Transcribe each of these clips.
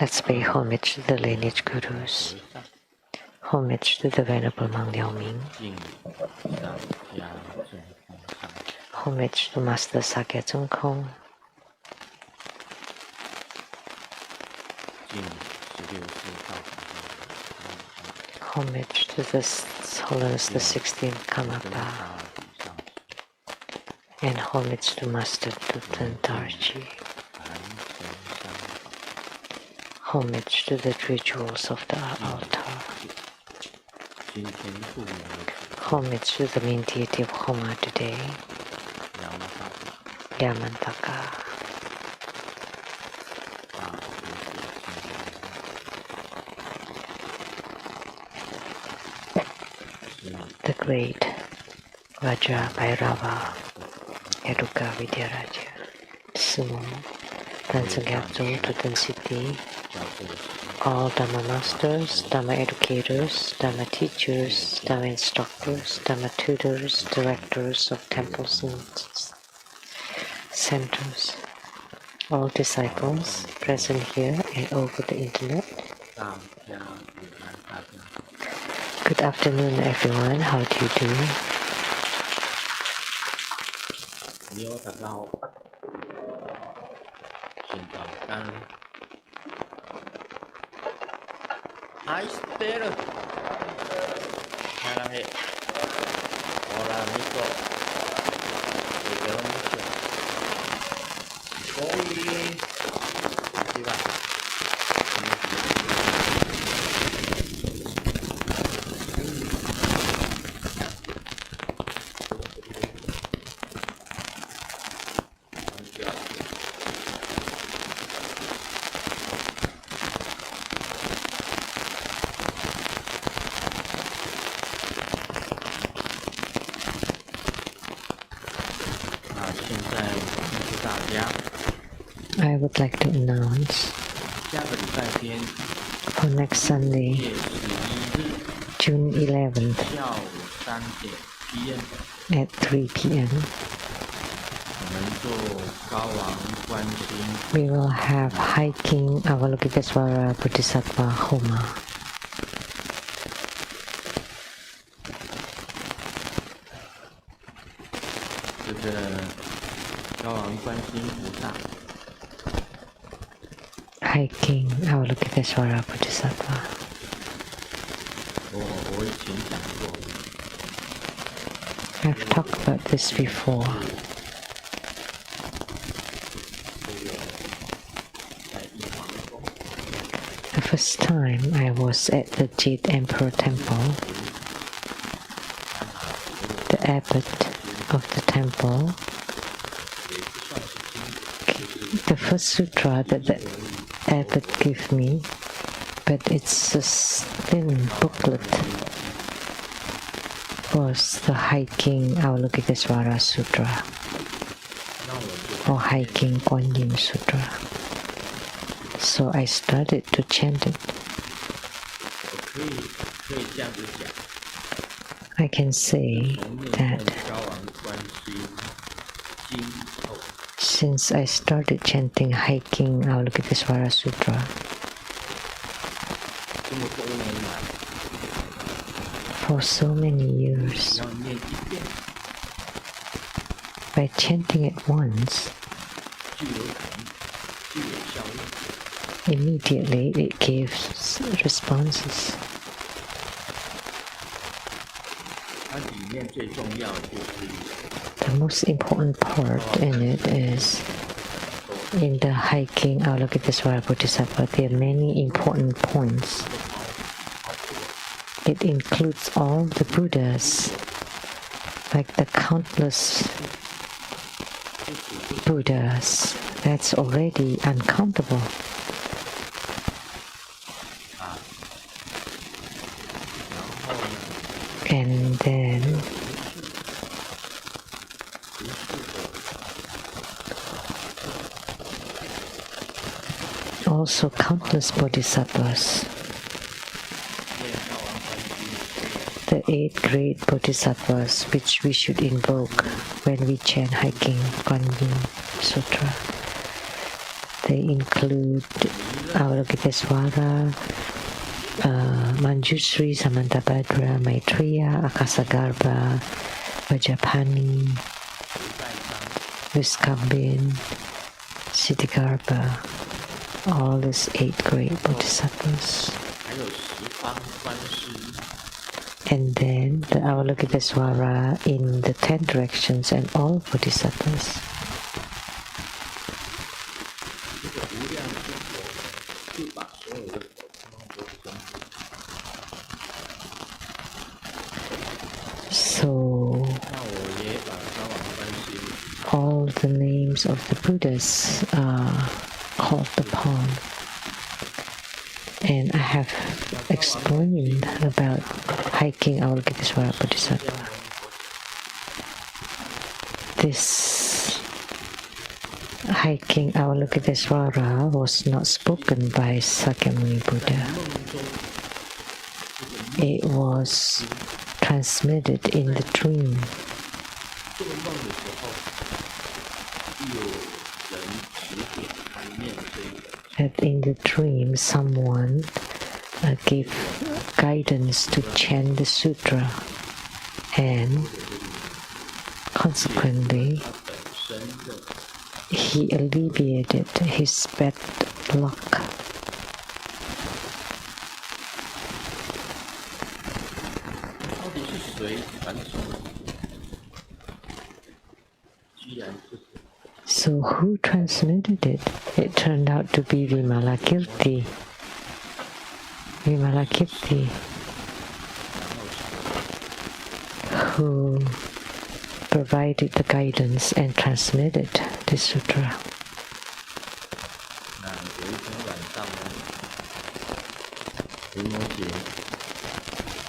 Let's pay homage to the lineage gurus. Homage to the Venerable Monk Liao Ming. Homage to Master Sakya Tsung Kong. Homage to His Holiness the 16th Karmapa. And homage to Master Tutan Tarji. Homage to the rituals of the altar. Homage to the main deity of Homa today, Yamantaka. The great Vajra Bhairava Yaduka Vidyaraja Sumo Tansangyapzo Tutan Siddhi, all Dhamma masters, Dhamma educators, Dhamma teachers, Dhamma instructors, Dhamma tutors, directors of temples and centers, all disciples present here and over the internet. Good afternoon, everyone. How do you do? 愛してる。ハラヘ。オラミコ。ゼロミコ。コイン。一番。I would like to announce for next Sunday, June 11th at 3 p.m. we will have hiking Avalokitesvara Bodhisattva Homa. Hiking Avalokitesvara Bodhisattva. I've talked about this before. The first time I was at the Jade Emperor Temple, the abbot of the temple, the first sutra that the abbot gave me, but it's a thin booklet, was the Hiking Avalokitesvara Sutra or Hiking Kuan Yin Sutra. So I started to chant it. I can say that since I started chanting Hiking Avalokitesvara Sutra, for so many years, by chanting it once, immediately it gives responses. The most important part in it is in the Hiking Avalokitesvara Bodhisattva, there are many important points. It includes all the Buddhas, like the countless Buddhas. That's already uncountable. And then also countless bodhisattvas. The 8 great bodhisattvas which we should invoke when we chant Hiking Kuan Yin Sutra. They include Avalokitesvara, Manjushri, Samantabhadra, Maitreya, Akasagarbha, Vajapani, Viskambin, Siddhigarbha, all these 8 great bodhisattvas. And then the Avalokitesvara in the 10 directions and all bodhisattvas. So all the names of the Buddhas are called upon. And I have explained about hiking Avalokitesvara Bodhisattva. This hiking Avalokitesvara was not spoken by Sakyamuni Buddha. It was transmitted in the dream. That in the dream someone gave guidance to chant the sutra, and consequently he alleviated his bad luck. So who transmitted it? It turned out to be Vimalakirti. Vimalakirti, who provided the guidance and transmitted the sutra.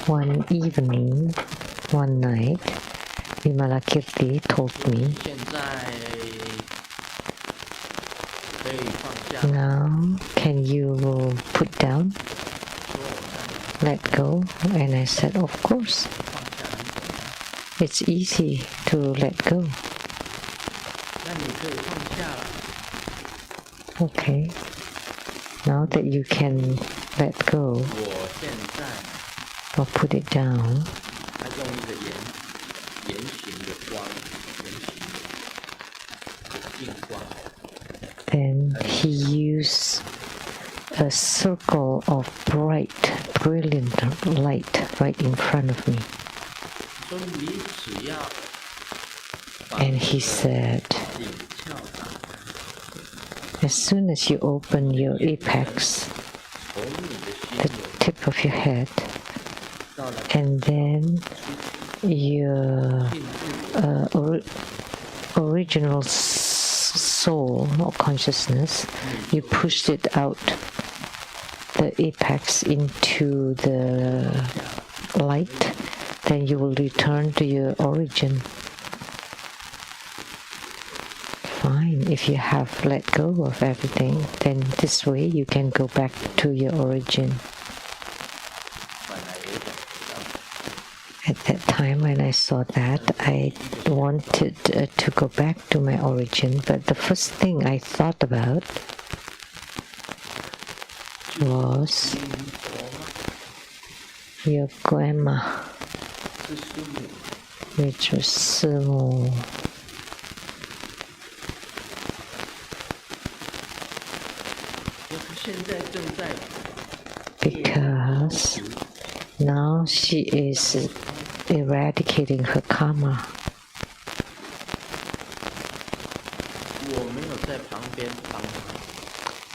One evening, one night, Vimalakirti told me, "Now, can you put down? Let go?" And I said, "Of course. It's easy to let go." Okay. Now that you can let go or put it down, then he used a circle of bright, brilliant light right in front of me. And he said, as soon as you open your apex, the tip of your head, and then your original soul or consciousness, you pushed it out, the apex into the light, then you will return to your origin. Fine, if you have let go of everything, then this way you can go back to your origin. At that time when I saw that, I wanted to go back to my origin, but the first thing I thought about was your grandma, which was Sumo. Because now she is eradicating her karma.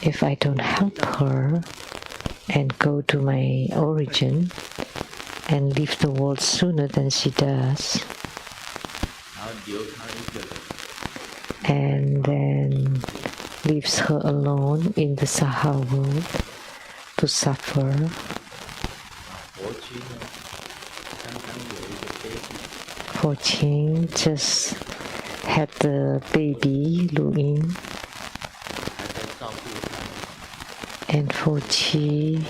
If I don't help her and go to my origin and leave the world sooner than she does, and then leaves her alone in the Sahara world to suffer, Fortune just had the baby, Luin, and Fortune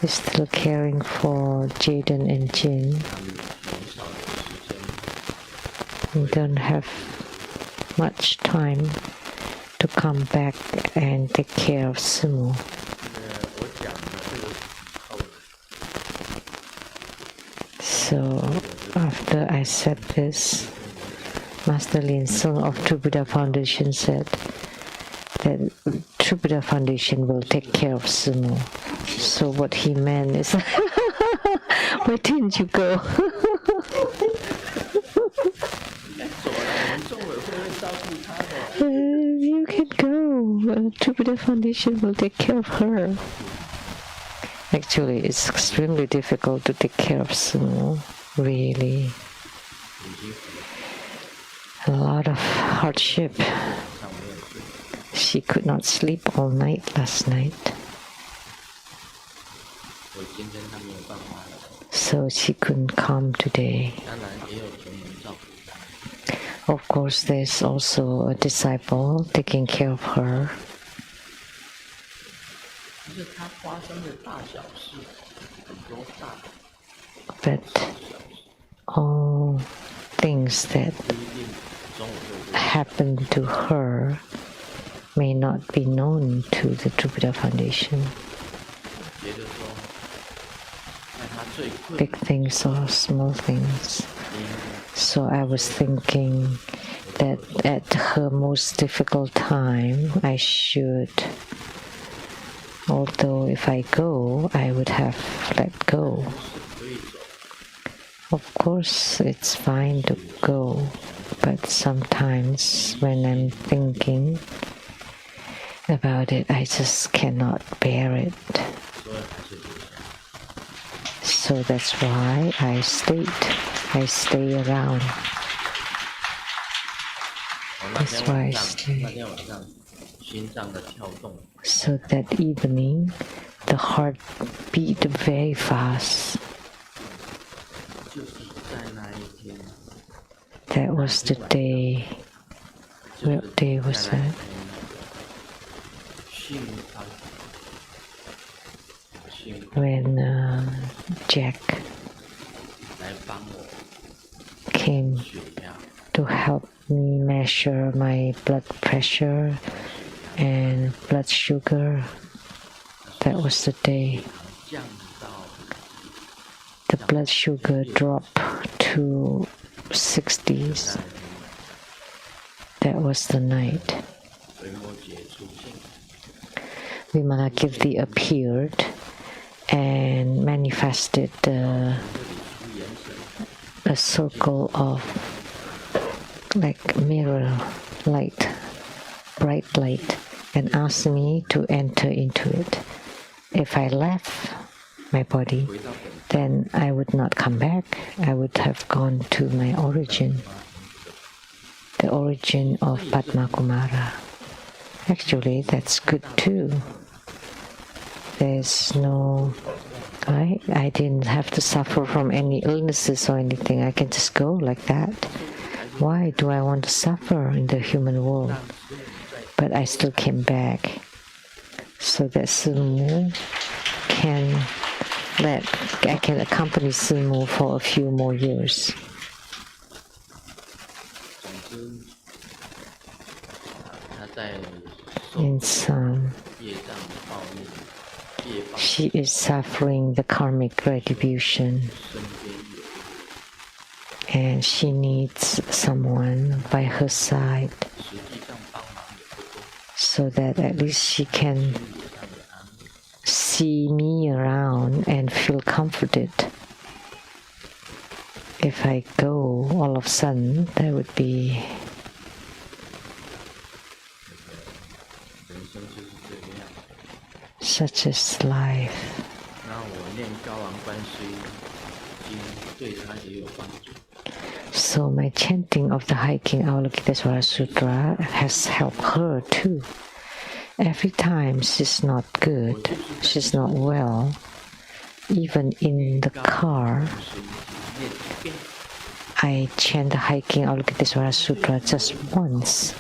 is still caring for Jaden and Jin. We don't have much time to come back and take care of Sumo. So after I said this, Master Lin Sung of True Buddha Foundation said that True Buddha Foundation will take care of Sumo. So what he meant is, why didn't you go? You can go. True Buddha Foundation will take care of her. Actually, it's extremely difficult to take care of Sumo, really. A lot of hardship. She could not sleep all night last night. So she couldn't come today. Of course, there's also a disciple taking care of her. But all things that happen to her may not be known to the True Buddha Foundation. Big things or small things. So I was thinking that at her most difficult time, I should, although if I go, I would have let go. Of course, it's fine to go, but sometimes when I'm thinking about it, I just cannot bear it. So that's why I stayed. I stay around. That's why I stay. So that evening, the heart beat very fast. That was the day. What day was that? When Jack came to help me measure my blood pressure and blood sugar. That was the day. The blood sugar dropped to 60s. That was the night. Vimalakirti appeared and manifested a circle of like mirror light, bright light, and asked me to enter into it. If I left my body, then I would not come back. I would have gone to my origin, the origin of Padma Kumara. Actually, that's good too. There's no, right? I didn't have to suffer from any illnesses or anything. I can just go like that. Why do I want to suffer in the human world? But I still came back, so that Sumu I can accompany Sumu for a few more years. In sum, she is suffering the karmic retribution, and she needs someone by her side so that at least she can see me around and feel comforted. If I go all of a sudden, that would be such as life. So my chanting of the hiking Vimalakirti Sutra has helped her too. Every time she's not good, she's not well, even in the car, I chant the hiking Vimalakirti Sutra just once.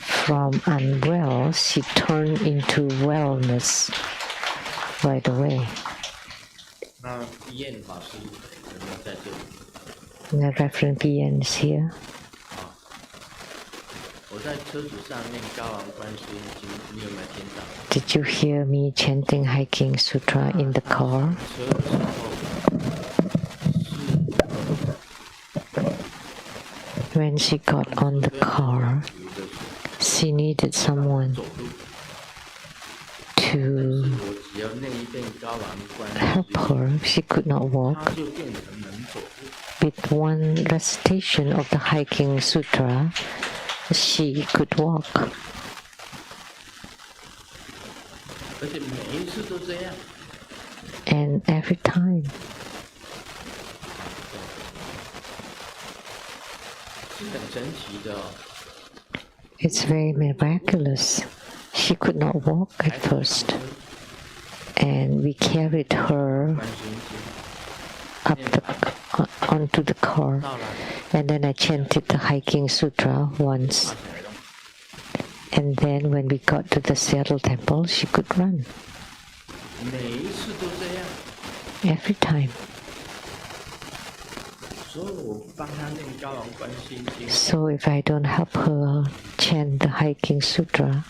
From unwell, she turned into wellness right away. The Reverend PN is here. 我在车子上念高昂观世音经，你有没有听到？ Did you hear me chanting Hiking Sutra in the car? 车的时候 When she got on the car, she needed someone 走路， to 我只要念一遍高昂观世 help 音， her. She could not 它 walk. 就变成能走路。 With one recitation of the Hiking Sutra, she could walk. 而且每一次都这样。 And every time, 是很神奇的哦。 it's very miraculous. She could not walk at first, and we carried her 观世音经 up onto the car. 到了， And then I chanted the Hiking Sutra once. And then when we got to the Seattle temple, she could run 每一次都这样。 every time. 所以我帮他念高昂观世音经， So if I don't help her chant the Hiking Sutra,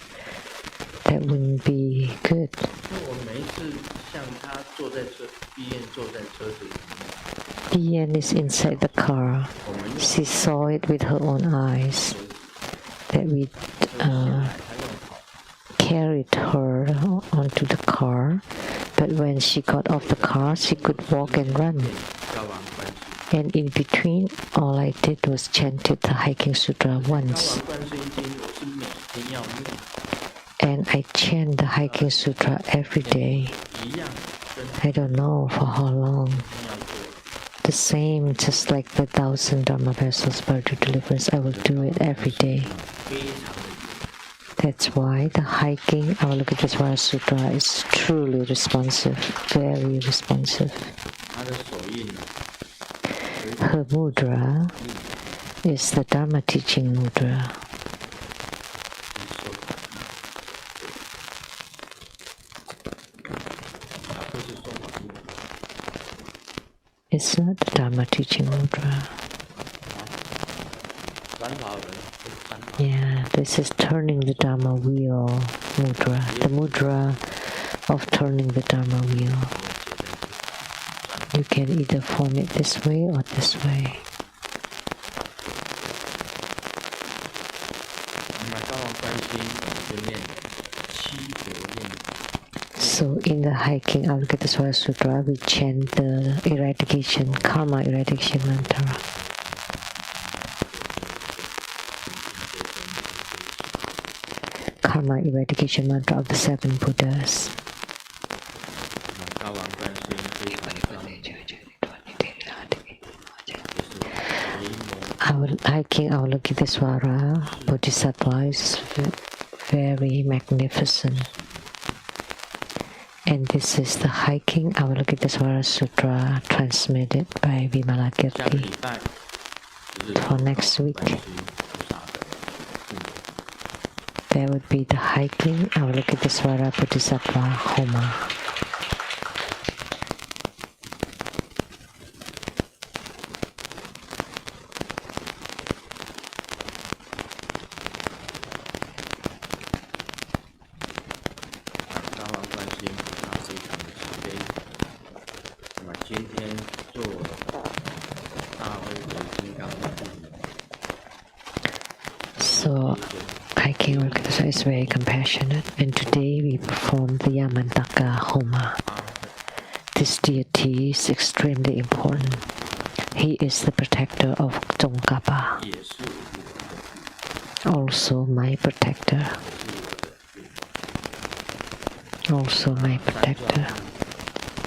that wouldn't be good. 因为我每一次像他坐在车，闭眼坐在车子里面， Ian is inside the car. 我们用 She saw it with her own eyes that we 他用跑， carried her onto the car. But when she got off the car, she could walk and run. 高昂观世音。 And in between, all I did was chanted the Hiking Sutra 高 once. 昂观世音经我是每天要念， And I chant the Hiking Sutra every day. 一样跟 I don't know for how long. 要做。 The same, just like the 1,000 Dharma vessels spiritual deliverance, I will do it every day. 非常的 That's why the hiking Avalokitesvara Sutra is truly responsive, very responsive. 他的手印呢， Her mudra is the Dharma teaching mudra. 不是说法印， It's not the Dharma teaching mudra. 传法人是传法， Yeah, this is turning the Dharma wheel mudra, the mudra of turning the Dharma wheel. You can either form it this way or this way. 那高昂观世音就念七佛念， So in the hiking Avalokitesvara Sutra, we chant the eradication, karma eradication mantra. Karma eradication mantra of the 7 Buddhas. 那高昂观世音非常庄严，就是维摩 Our hiking Avalokitesvara Bodhisattva is very magnificent. And this is the hiking Avalokitesvara Sutra transmitted by 下个 Vimalakirti. 礼拜就是 For next week, 观世音菩萨的护摩。 there would be the hiking Avalokitesvara Bodhisattva Homa. 高昂观世音菩萨非常的慈悲。那么今天做大威德金刚的护摩， So hiking Avalokitesvara is very compassionate. And today we perform the Yamantaka Homa. This deity is extremely important. He is the protector of Tsongkhapa, 也是我的， also my protector. Also my protector.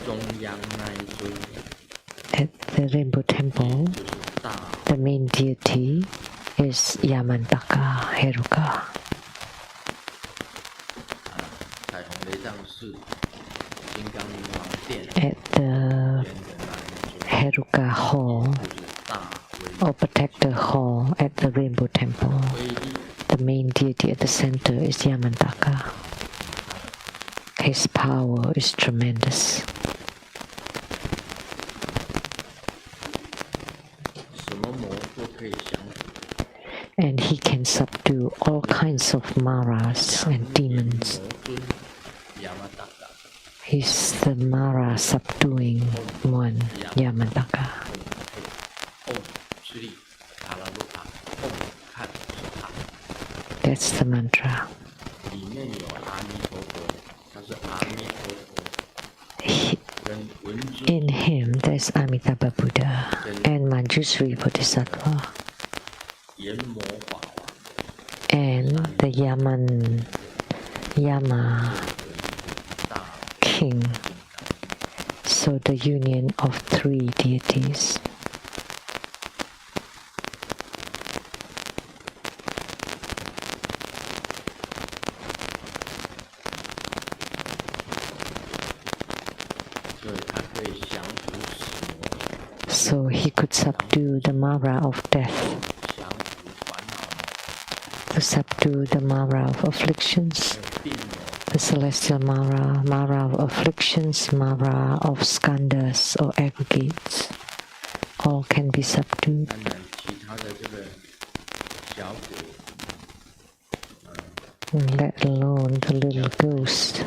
中央那一尊 At the Rainbow Temple, 就是大 the main deity is Yamantaka Heruka. 彩虹雷藏寺金刚明王殿 At the 边的那一尊， Heruka Hall 就是大威 or Protector Hall at the Rainbow Temple. 威力， The main deity at the center is Yamantaka. His power is tremendous. 什么魔都可以降服。 And he can can subdue all kinds of maras and demons. 魔尊亚麻达嘎 He's the Mara subduing one, Yamataka. 嗡吃力卡拉鲁卡嗡看手塔 That's the mantra. 里面有阿弥陀佛，他是阿弥陀佛 He, 跟文殊 in him, there's Amitabha Buddha and Manjusri Bodhisattva 阎魔法王 and the Yama 大 king. So the union of three deities. So he could subdue the Mara of death, to subdue the Mara of afflictions, the celestial Mara, Mara of afflictions, Mara of skandhas or aggregates. All can be subdued. 当然其他的这个小鬼 Let alone the little ghost.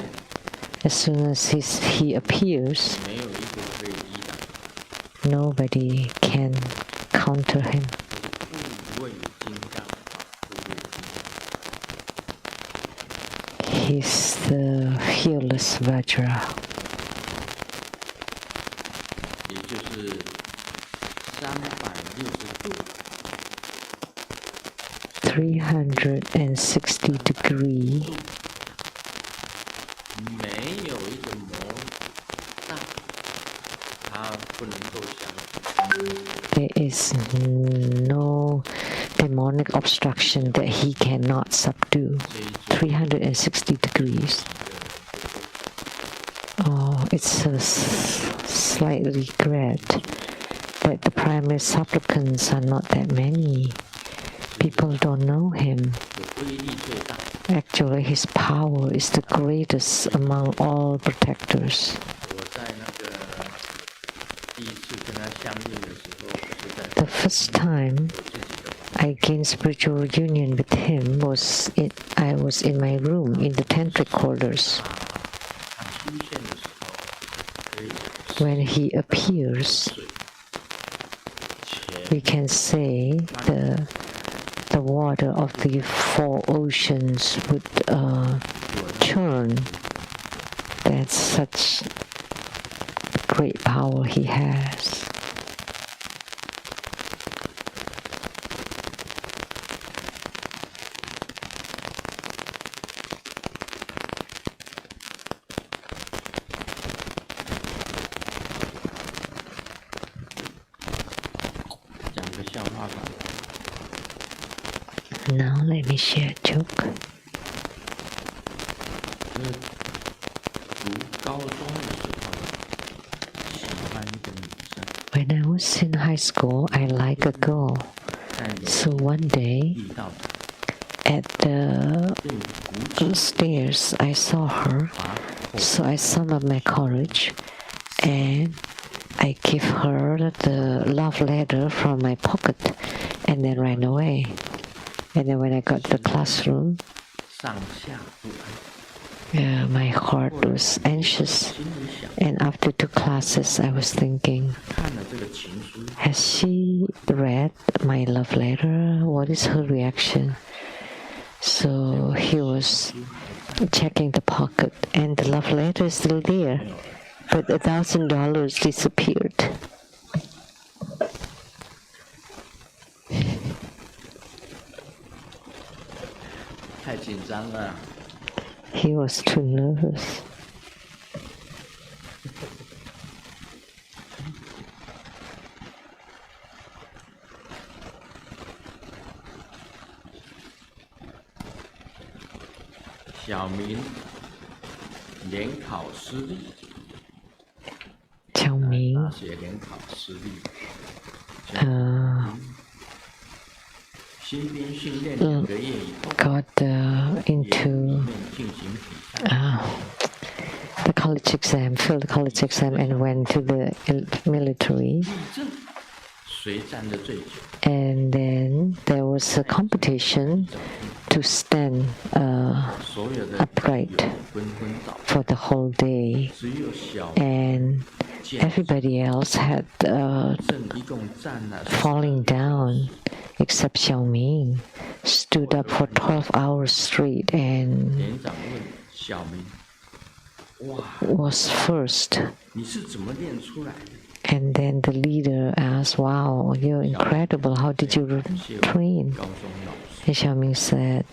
As soon as he appears, 没有一个可以抵挡 nobody can counter him. 护卫金刚护卫金刚 He's the fearless Vajra. 也就是360度 360 degree. 没有一个魔障，它不能够降服。 There is no demonic obstruction that he cannot subdue. 360 degrees. Oh, it's a slight regret that the primary supplicants are not that many. People don't know him. 威力最大。 Actually, his power is the greatest among all protectors. 我在那个第一次跟他相遇的时候，是在 The first time 我自己的房 I gained spiritual union with him I was in my room in the tantric quarters. 他出现的时候，可以 When he appears, 前 we can say the water of the four oceans would churn. That's such great power he has. 讲个笑话吧。 Now let me share a joke. 就是读高中的时候，喜欢一个女生， When I was in high school, I liked a girl. 在有 So one day 遇到 at the 对鼓起 stairs, I saw her. 把 So I summoned my courage and I gave her the love letter from my pocket and then ran away. And then when I got to the classroom, 上下不安， my heart was anxious. 心里想， And after 2 classes, I was thinking, 看了这个情书， has she read my love letter? What is her reaction? So he was checking the pocket and the love letter is still there. But $1,000 disappeared. 太紧张了。 He was too nervous. 小明联考失利，小明大学联考失利，新兵训练2个月以后， got into 进行比赛， the college exam, failed the college exam and went to the military. 立正，谁站得最久？ And then there was a competition to stand upright for the whole day, and everybody else had falling down, except Xiaoming stood up for 12 hours straight and was first. And then the leader asked, "Wow, you're incredible. How did you train?" And Xiaoming said,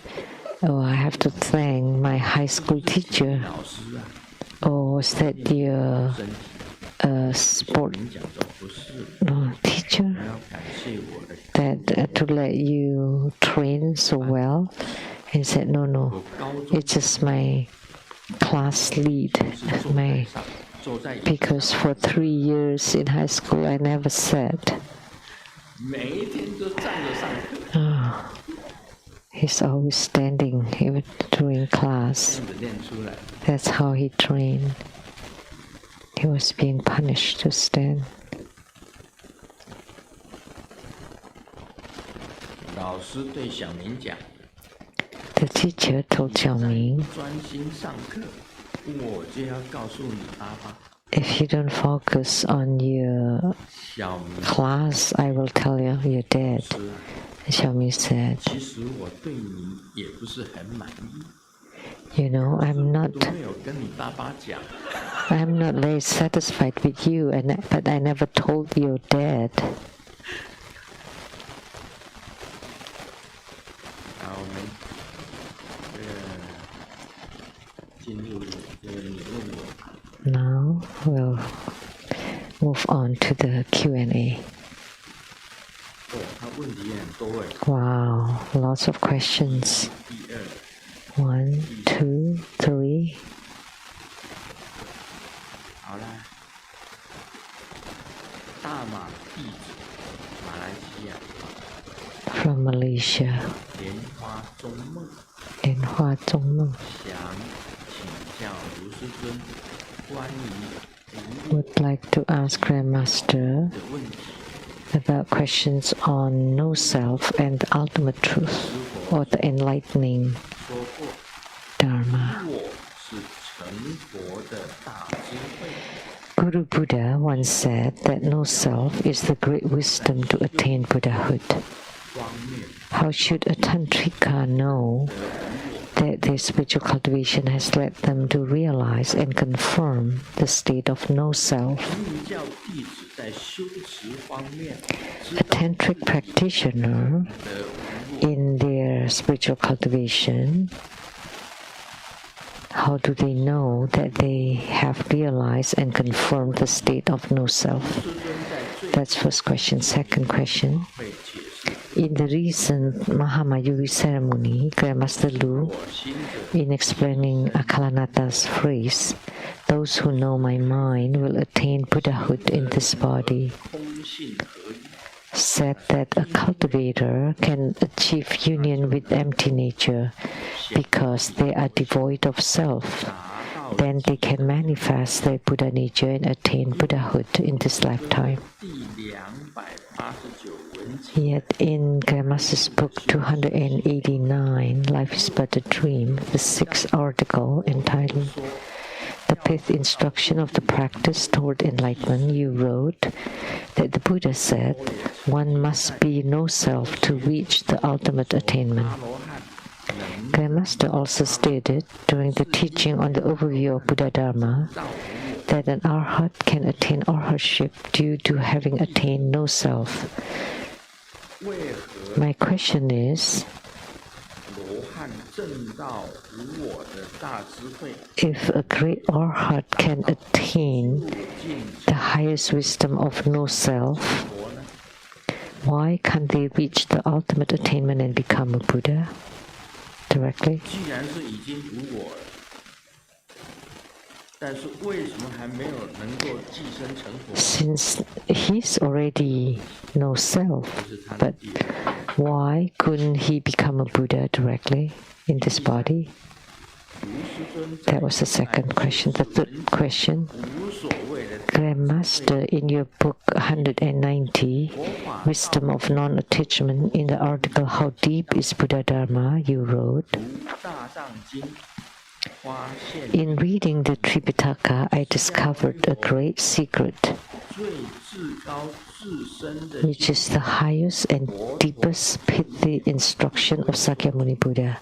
"Oh, I have to thank my high school teacher." "Oh, was that your sport teacher that to let you train so well?" And he said, No, it's just my class lead, because for 3 years in high school I never sat. He's always standing even during class. That's how he trained. He was being punished to stand. The teacher told Xiaoming, "If you don't focus on your class, I will tell you you're dead." And Xiaoming said, "You know, I'm not very satisfied with you, but I never told you you're dead." Now we'll move on to the Q&A. Wow, lots of questions. 1, 2, 3. From Malaysia. Lianhua Zhongmeng. Would like to ask Grandmaster about questions on no self and the ultimate truth, or the enlightening Dharma. Guru Buddha once said that no self is the great wisdom to attain Buddhahood. How should a tantrika know that their spiritual cultivation has led them to realize and confirm the state of no self? A tantric practitioner in their spiritual cultivation, how do they know that they have realized and confirmed the state of no self? That's first question. Second question. In the recent Mahamayuri ceremony, Grandmaster Lu, in explaining Akalanata's phrase, "Those who know my mind will attain Buddhahood in this body," said that a cultivator can achieve union with empty nature because they are devoid of self. Then they can manifest their Buddha nature and attain Buddhahood in this lifetime. Yet in Grandmaster's book 289, Life is But a Dream, the 6th article entitled The 5th Instruction of the Practice Toward Enlightenment, you wrote that the Buddha said one must be no self to reach the ultimate attainment. Grandmaster also stated during the teaching on the overview of Buddha Dharma that an arhat can attain arhatship due to having attained no self. My question is, if a great arhat can attain the highest wisdom of no self, why can't they reach the ultimate attainment and become a Buddha directly? Since he's already no self, but why couldn't he become a Buddha directly in this body? That was the second question. The third question, Grandmaster, in your book 190, Wisdom of Non-Attachment, in the article How Deep is Buddha Dharma, you wrote, in reading the Tripitaka, I discovered a great secret, which is the highest and deepest pithy instruction of Sakyamuni Buddha.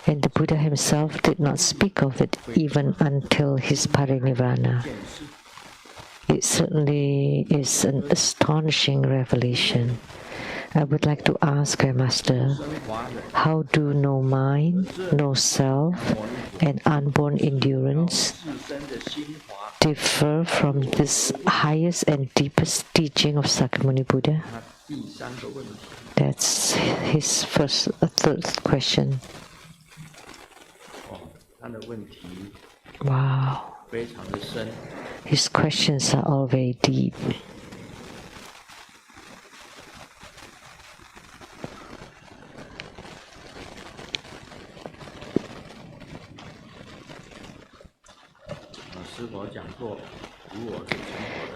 And the Buddha himself did not speak of it even until his parinirvana. It certainly is an astonishing revelation. I would like to ask Grandmaster, how do no mind, no self, and unborn endurance differ from this highest and deepest teaching of Sakyamuni Buddha? That's his third question. Wow. His questions are all very deep.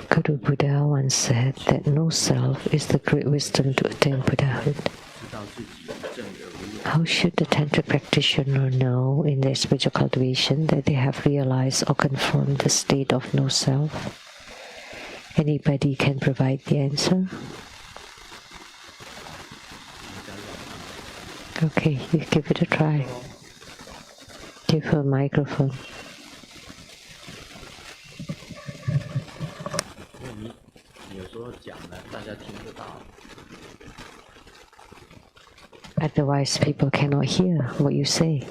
Guru Buddha once said that no self is the great wisdom to attain Buddhahood. How should the Tantra practitioner know in their spiritual cultivation that they have realized or confirmed the state of no self? Anybody can provide the answer? Okay, you give it a try. Give her a microphone. Otherwise, people cannot hear what you say.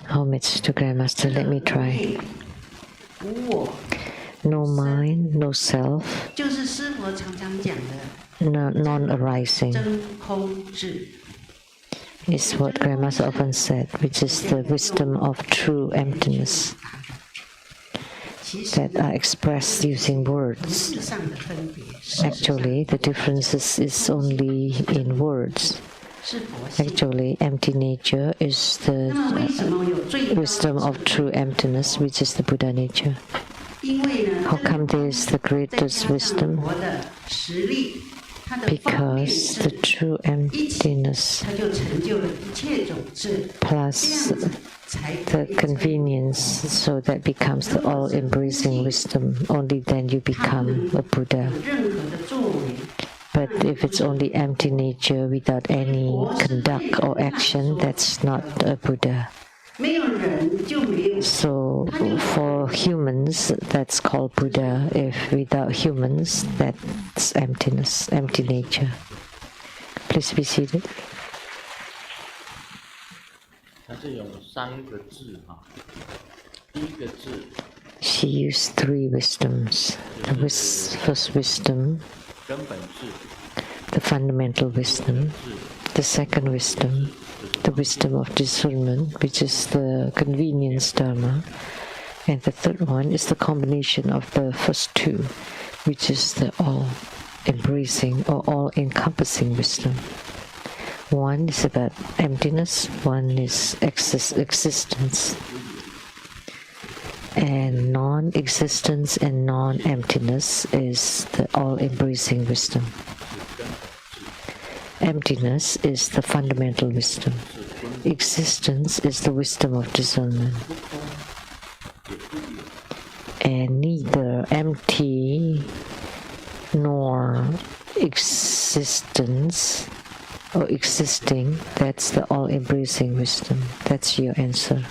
Homage to Grandmaster, let me try. No mind, no self, non-arising. Is what Grandmaster often said, which is the wisdom of true emptiness that are expressed using words. Actually, the difference is only in words. Actually, empty nature is the wisdom of true emptiness, which is the Buddha nature. How come there is the greatest wisdom? Because the true emptiness plus the convenience, so that becomes the all-embracing wisdom. Only then you become a Buddha. But if it's only empty nature without any conduct or action, that's not a Buddha. So for humans, that's called Buddha. If without humans, that's emptiness, empty nature. Please be seated. She used three wisdoms. The first wisdom, the fundamental wisdom. The second wisdom, the wisdom of discernment, which is the convenience dharma. And the third one is the combination of the first two, which is the all-embracing or all-encompassing wisdom. One is about emptiness, one is existence. And non-existence and non-emptiness is the all-embracing wisdom. Emptiness is the fundamental wisdom. Existence is the wisdom of discernment. And neither empty nor existence or existing, that's the all-embracing wisdom. That's your answer.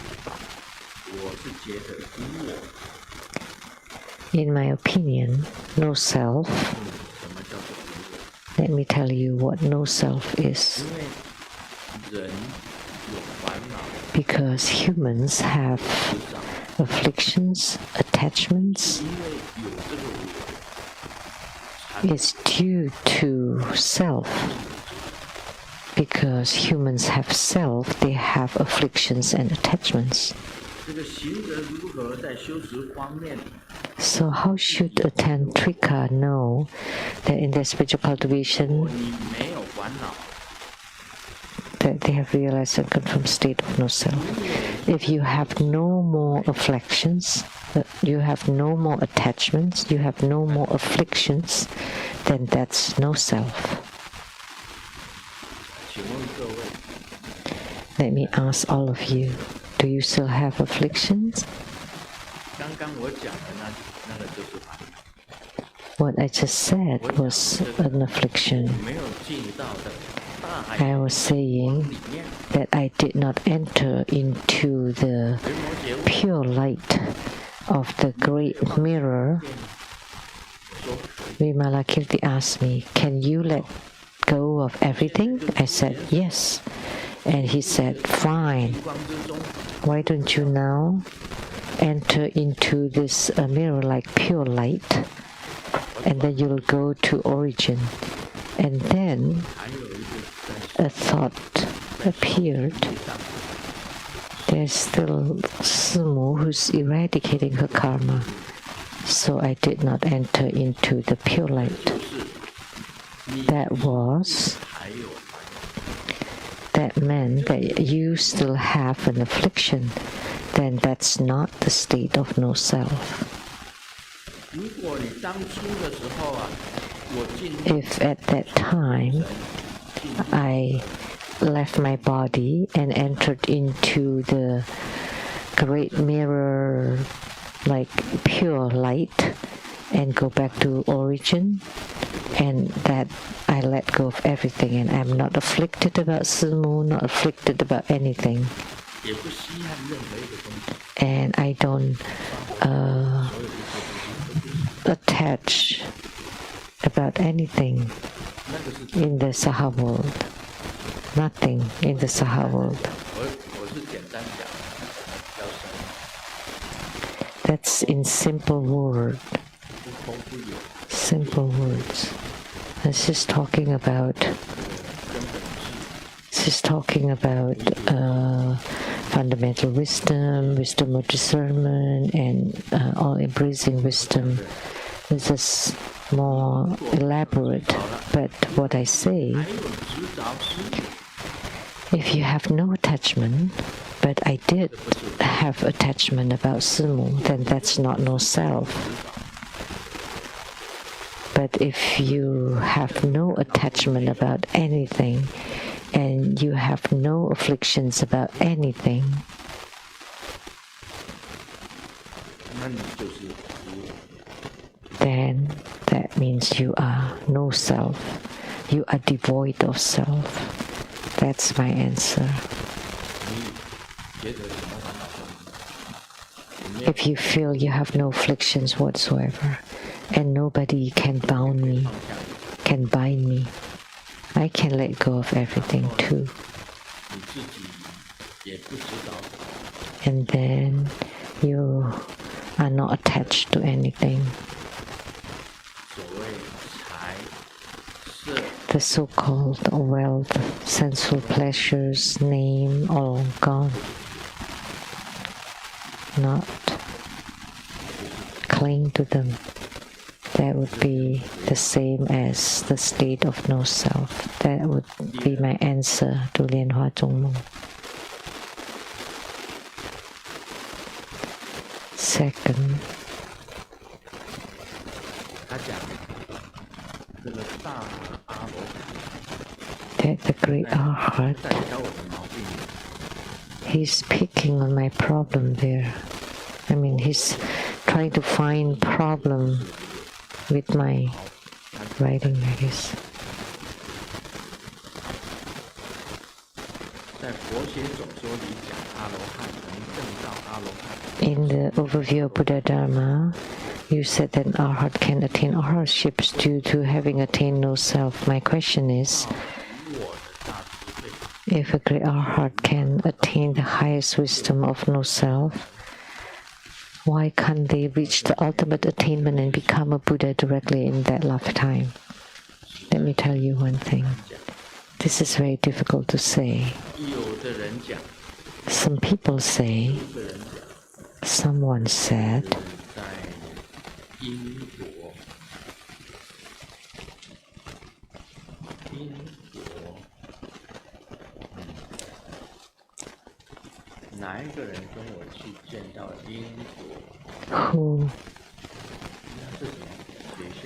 In my opinion, no self. Let me tell you what no self is. Because humans have afflictions, attachments. It's due to self. Because humans have self, they have afflictions and attachments. 这个行者如何在修持方面 So how should a tantrika know that in their spiritual cultivation 你没有烦恼， that they have realized and confirmed state of no self? If you have no more afflictions, you have no more attachments, you have no more afflictions, then that's no self. 请问各位， Let me ask all of you, do you still have afflictions? 刚刚我讲的那个就是烦恼， What I just said was an affliction. 没有进到的大海 I was saying 里面， that I did not enter into the 维摩诘 pure light of the great mirror. 说 Vimalakirti asked me, can you let go of everything? I said, yes. And he said, fine. 光之中， Why don't you now enter into this mirror like pure light? And then you'll go to origin. And then 还有一个在 a thought appeared. 地上， There's still Sumu who's eradicating her karma. So I did not enter into the pure light. 就是你 That was, 还有烦恼。 that meant that you still have an affliction. Then that's not the state of no self. 如果你当初的时候啊，我进 If at that time I left my body and entered into the great mirror like pure light and go back to origin, and that I let go of everything and I'm not afflicted about Sumu, not afflicted about anything, 也不稀罕任何一个东西， and I don't 所有一切东西 attach about anything 那个是 in the Saha world, nothing in the Saha world. 我是简单讲，叫什么？ That's in simple word, 不空不有， simple words. This is talking about 根本是 this is talking about fundamental wisdom, wisdom of discernment, and all embracing wisdom. This is more elaborate. But what I say, 还有执着师， if you have no attachment, but I did have attachment about Sumu, then that's not no self. But if you have no attachment about anything, and you have no afflictions about anything, 那你就是无 then that means you are no self. You are devoid of self. That's my answer. 你觉得什么烦恼都没有？你没有 If you feel you have no afflictions whatsoever, and nobody can bound me, 放下， can bind me, I can let go of everything too. 你自己也不知道， And then you are not attached to anything. 所谓财色 The so-called wealth, sensual pleasures, name, all gone. Not cling to them. That would be the same as the state of no self. That would be my answer to Lian Hua Zhong Meng. Second, 他讲这个大阿罗汉 that the great Arhat, 在挑我的毛病， he's picking on my problem there. I mean, he's trying to find problem with my writing, I guess. 在佛学总说里讲阿罗汉能证到阿罗汉， In the overview of Buddha Dharma, you said that Arhat can attain arhatships due to having attained no self. My question is, 以我的大智慧， if a great Arhat can attain the highest wisdom of no self, why can't they reach the ultimate attainment and become a Buddha directly in that lifetime? Let me tell you one thing. This is very difficult to say. 有的人讲， Some people say, 有的人讲， Someone said 在因果，哪一个人跟我去见到因果？ who 这是什么学校？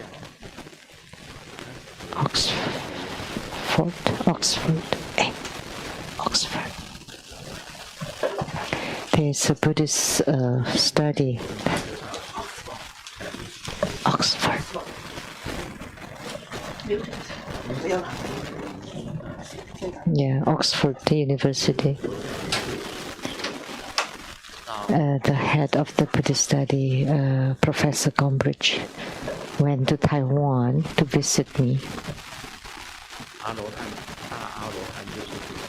Oxford. There's a Buddhist study. Oxford. Yeah, Oxford University. The head of the Buddhist study, Professor Gombrich, went to Taiwan to visit me. 阿罗汉，大阿罗汉就是这个。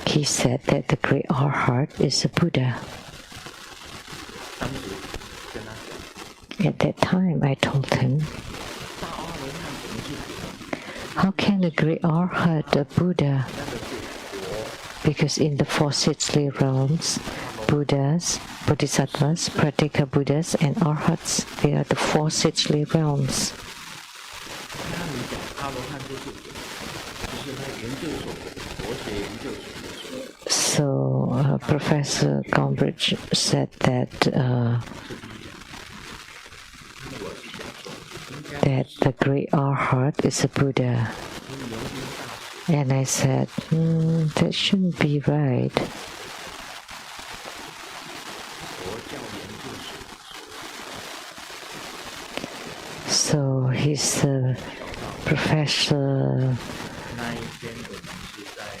He said that the great Arhat is a Buddha. 当时跟他讲， At that time, I told him, 大阿罗汉怎么是佛？ how can the great Arhat a Buddha? 那个是佛， Because in the four sixthly realms, Buddhas, Bodhisattvas, Pratyeka Buddhas, and Arhats, they are the four sixthly realms. 那你讲阿罗汉就是佛，就是那研究所，佛学研究所。 So Professor Gombrich said that that the great Arhat is a Buddha, and I said that shouldn't be right. So he's a professor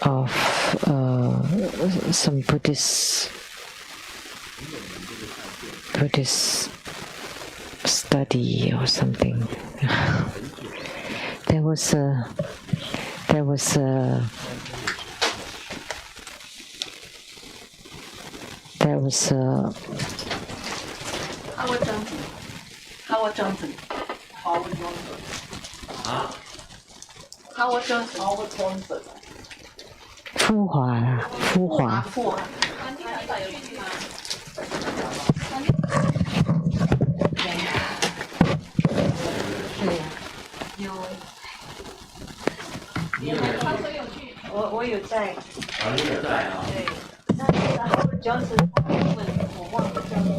of some Buddhist study or something. There was a Howard Johnson. Fu Hua.我有在。啊，你有在啊？对，那Howard Johnson 我忘了叫什么。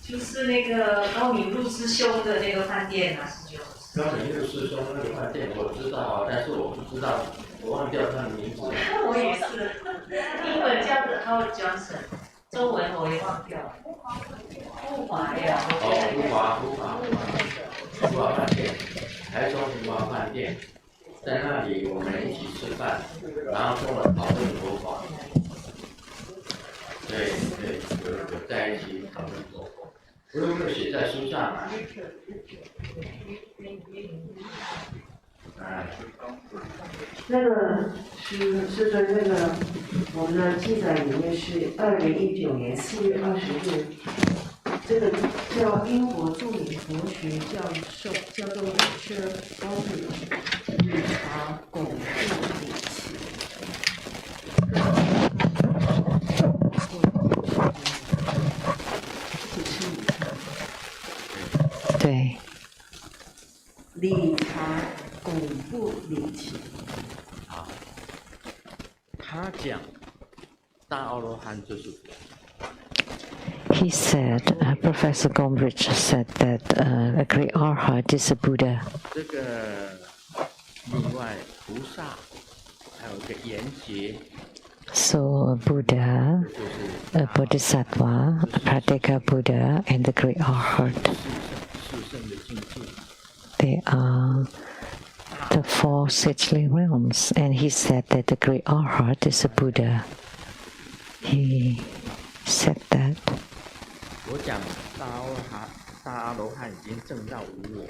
就是那个高敏路师兄的那个饭店啊，是就。高敏路师兄那个饭店我知道啊，但是我不知道，我忘掉他的名字。我也是，英文叫做 Howard Johnson， 中文我也忘掉了。富华呀。富华饭店，台中富华饭店，在那里我们一起吃饭，然后做了讨论佛法。对，有在一起讨论佛法。我有没有写在书上啊？那个是在那个我们的记载里面是2019年4月20日，这个叫英国著名佛学教授叫做Richard Gombrich理查巩固里奇。对。理查巩固里奇。好，他讲大阿罗汉就是佛。He said, Professor Gombrich said that a great Arhat is a Buddha. 这个另外菩萨还有一个言结。 So Buddha, a Bodhisattva, a Pratyeka Buddha, and the great Arhat. They are the four sixthly realms, and he said that the great Arhat is a Buddha. He said that. 我讲大阿罗汉已经证到无我，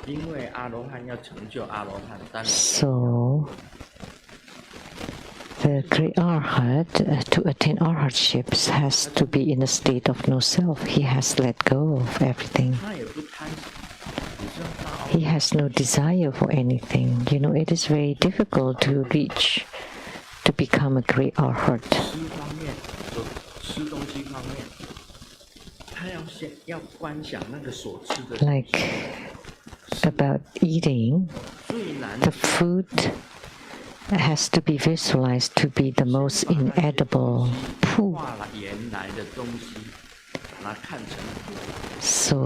因为阿罗汉要成就阿罗汉，但 So the great Arhat, to attain Arhatship, has to be in a state of no self. He has let go of everything. he has no desire for anything. You know, it is very difficult to reach, to become a great arhat. 吃东西方面，他要观想那个所吃的。Like about eating, the food has to be visualized to be the most inedible poo. So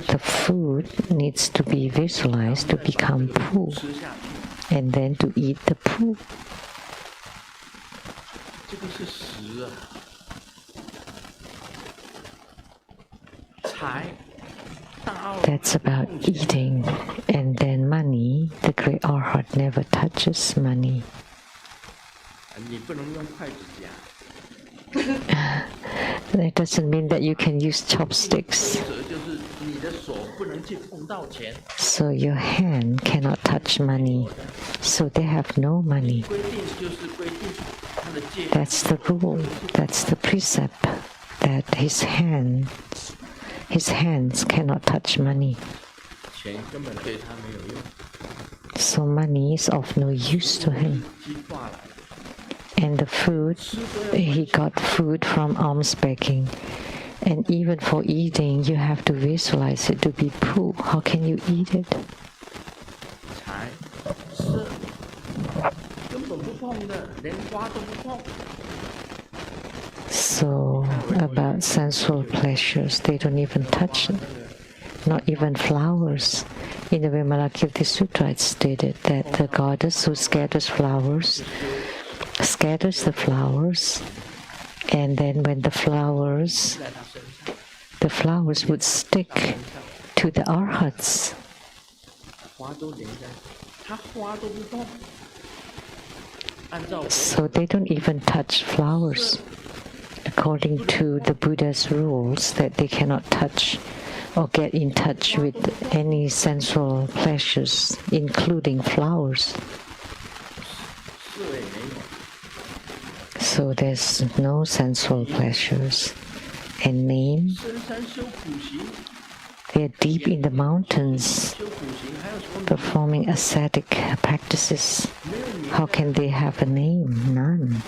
the food needs to be visualized to become poo, and then to eat the poo. 这个是食啊，财。That's about eating, and then money. The great arhat never touches money. 你不能用筷子夹。That doesn't mean that you can use chopsticks. 就是你的手不能去碰到钱。So your hand cannot touch money. So they have no money. 规定就是规定他的戒。That's the rule. That's the precept. That his hands cannot touch money. 钱根本对他没有用。So money is of no use to him. 计划来。And the food, he got food from alms begging. And even for eating, you have to visualize it to be poo. How can you eat it? 财色根本不碰的，连花都不碰。So about sensual pleasures, they don't even touch it. Not even flowers. In the Vimalakirti Sutra, it's stated that the goddess who scatters the flowers, and then when the flowers would stick to the arhats. So they don't even touch flowers, according to the Buddha's rules, that they cannot touch or get in touch with any sensual pleasures, including flowers. So there's no sensual pleasures. And name, they're deep in the mountains, performing ascetic practices. How can they have a name? None.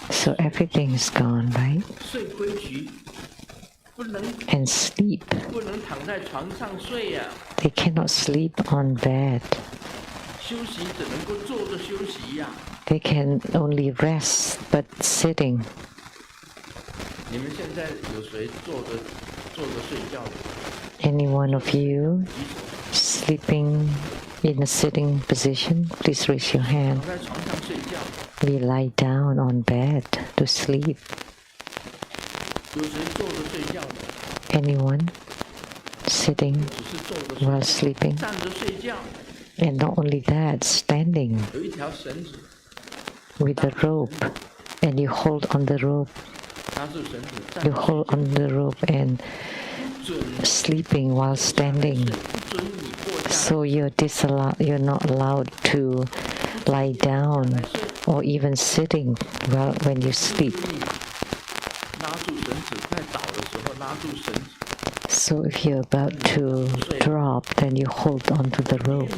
So everything is gone, right? And sleep. They cannot sleep on bed. They can only rest, but sitting. Any one of you sleeping in a sitting position, please raise your hand. We lie down on bed to sleep. Anyone sitting while sleeping? And not only that, standing with a rope, and you hold on the rope. You hold on the rope and sleeping while standing. So you're not allowed to lie down or even sitting when you sleep. So if you're about to drop, then you hold onto the rope.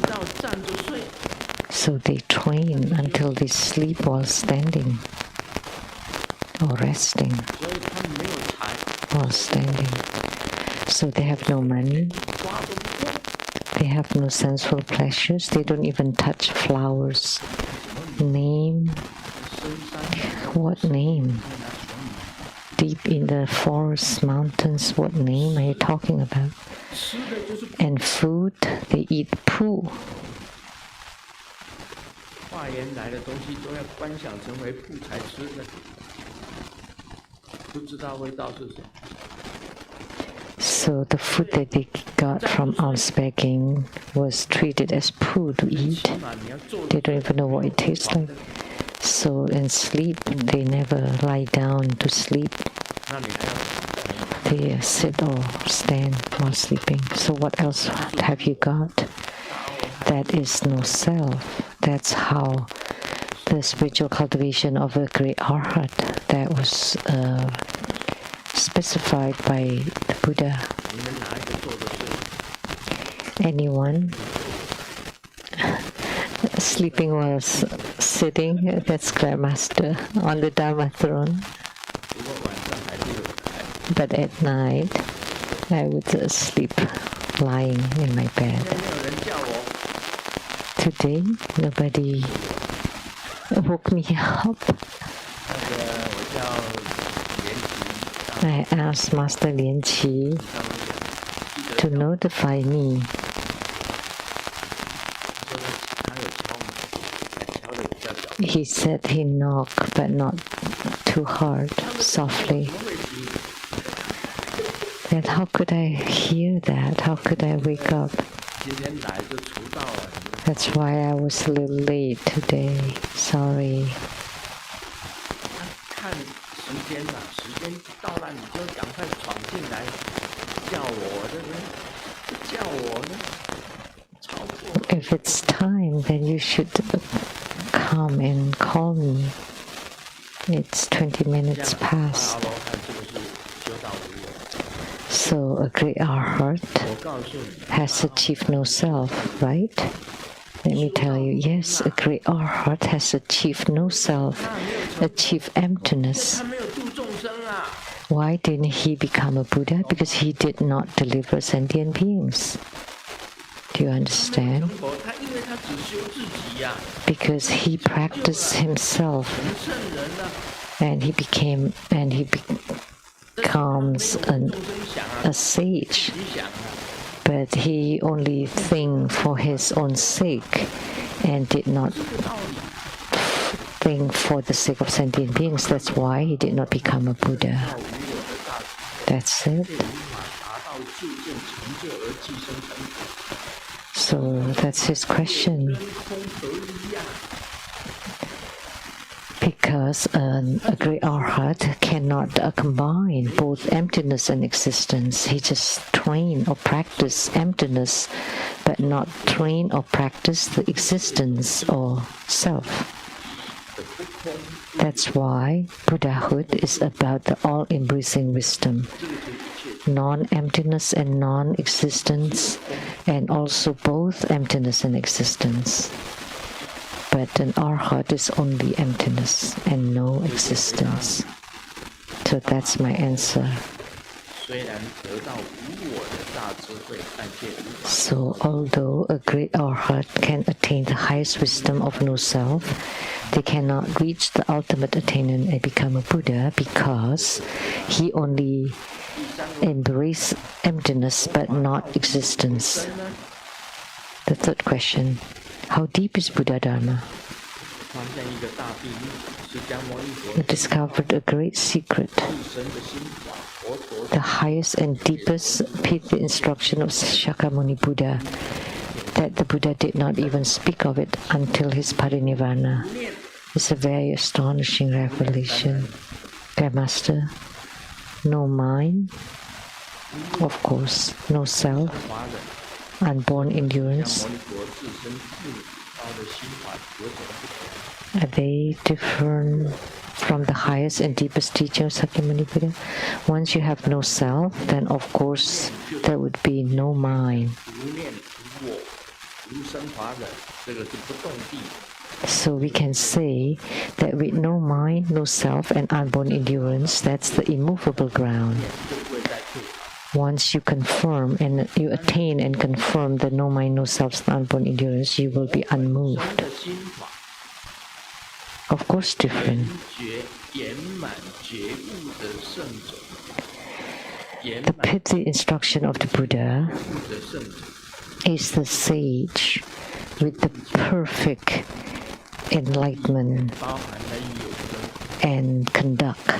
So they train until they sleep while standing or resting while standing. So they have no money. They have no sensual pleasures. They don't even touch flowers. Name? What name? Deep in the forests, mountains, what name are you talking about? And food, they eat poo. So the food that they got from alms begging was treated as poo to eat. They don't even know what it tastes like. So in sleep, they never lie down to sleep. They sit or stand while sleeping. So what else have you got? That is no self. That's how the spiritual cultivation of a great arhat that was specified by the Buddha. Anyone sleeping while sitting, that's Grandmaster on the Dharma throne. But at night, I would sleep lying in my bed. Today, nobody woke me up. I asked Master Lian Qi to notify me. He said he knocked, but not too hard, softly. Then how could I hear that? How could I wake up? That's why I was a little late today. Sorry. If it's time, then you should come and call me. It's 20 minutes past. So a great arhat has achieved no self, right? Let me tell you, yes, a great arhat has achieved no self, achieved emptiness. Why didn't he become a Buddha? Because he did not deliver sentient beings. Do you understand? Because he practiced himself, and he becomes a sage. But he only think for his own sake, and did not think for the sake of sentient beings. That's why he did not become a Buddha. That's it. So that's his question. Because a great arhat cannot combine both emptiness and existence. He just train or practice emptiness, but not train or practice the existence or self. That's why Buddhahood is about the all-embracing wisdom, non-emptiness and non-existence, and also both emptiness and existence. But an arhat is only emptiness and no existence. So that's my answer. So although a great arhat can attain the highest wisdom of no self, they cannot reach the ultimate attainment and become a Buddha because he only embraces emptiness but not existence. The third question. How deep is Buddha Dharma? He discovered a great secret. The highest and deepest pithy instruction of Shakyamuni Buddha, that the Buddha did not even speak of it until his parinirvana. It's a very astonishing revelation. Grandmaster, no mind, of course, no self, unborn endurance. Are they different from the highest and deepest teaching of Shakyamuni Buddha? Once you have no self, then of course there would be no mind. So we can say that with no mind, no self, and unborn endurance, that's the immovable ground. Once you confirm and you attain and confirm the no mind, no self, and unborn endurance, you will be unmoved. Of course, different. The pithy instruction of the Buddha is the sage with the perfect enlightenment and conduct.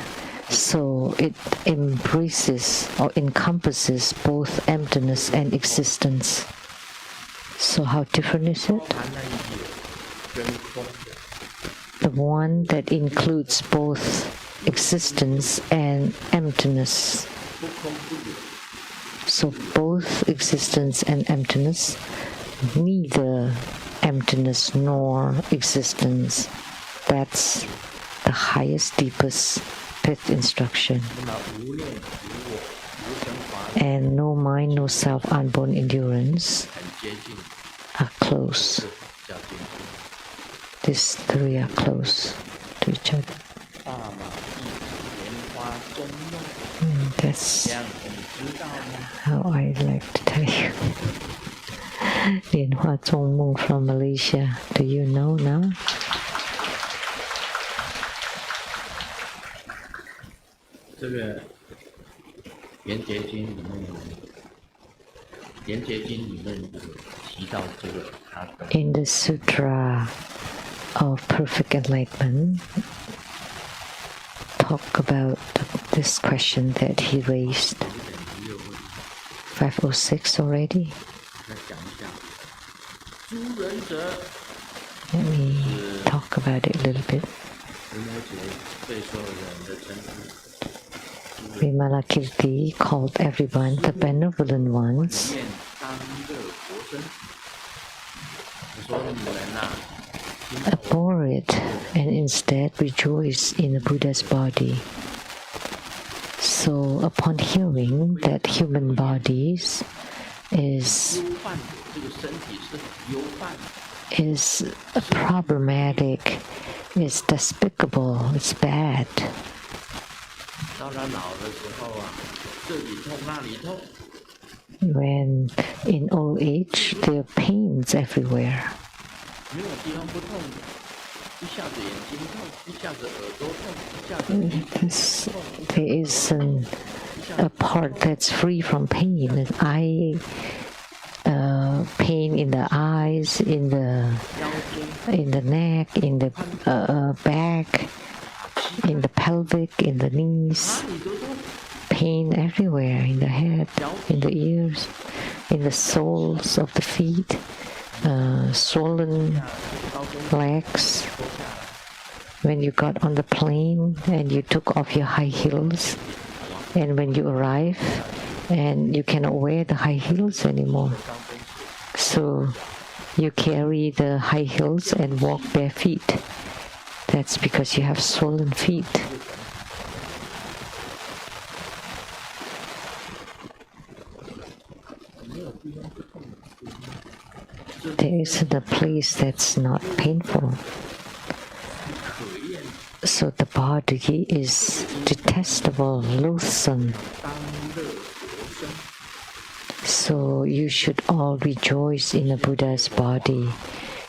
So it embraces or encompasses both emptiness and existence. So how different is it? The one that includes both existence and emptiness. So both existence and emptiness, neither emptiness nor existence. That's the highest, deepest fifth instruction. 那么无念无我无生法 And no mind, no self, unborn endurance 很接近， are close. 是较接近。 These three are close to each other. 大马意莲花中梦， That's 这样你知道吗？ how I like to tell you. Lianhua Zhongmu from Malaysia. Do you know now? 这个圆觉经里面有，圆觉经里面有提到这个他的 In the Sutra of Perfect Enlightenment, talk about this question that he raised. 506 already. 再讲一下，诸人者 Let me talk about it a little bit. 无摩诘对所有人的称呼。 Vimalakirti called everyone the benevolent ones. 念当乐佛身。我说你们呐，听到我 Abhor it and instead rejoice in the Buddha's body. So, upon hearing that human bodies is 忧患的这个身体是很忧患的， is problematic, is despicable, it's bad. 到他老的时候啊，这里痛那里痛， When in old age there are pains everywhere. 没有地方不痛的，一下子眼睛痛，一下子耳朵痛，一下子鼻子 This, 痛， there isn't a part that's free from pain. An eye, pain in the eyes, in the 腰椎、 neck, in the back, in the pelvic, in the knees. 哪里都痛， Pain everywhere, in the head, in the ears, in the soles of the feet, swollen 高跟 legs. 脱下来， When you got on the plane and you took off your high heels, and when you arrive and you cannot wear the high heels anymore. 高跟鞋 So you carry the high heels and walk bare feet. That's because you have swollen feet. There isn't a place that's not painful. So the body is detestable, loathsome. 当乐佛身， So you should all rejoice in the Buddha's body.